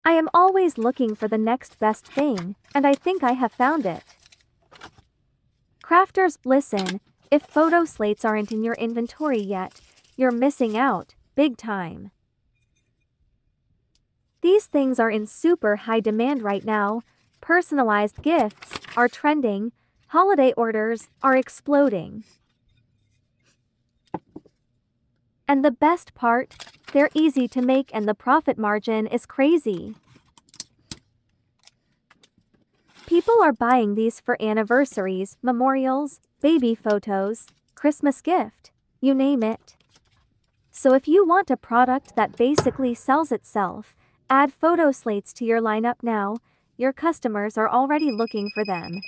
I am always looking for the next best thing, and I think I have found it. Crafters, listen, if photo slates aren't in your inventory yet, you're missing out, big time. These things are in super high demand right now. Personalized gifts are trending, holiday orders are exploding. And the best part, they're easy to make and the profit margin is crazy. People are buying these for anniversaries, memorials, baby photos, Christmas gift, you name it. So if you want a product that basically sells itself, add photo slates to your lineup now. Your customers are already looking for them.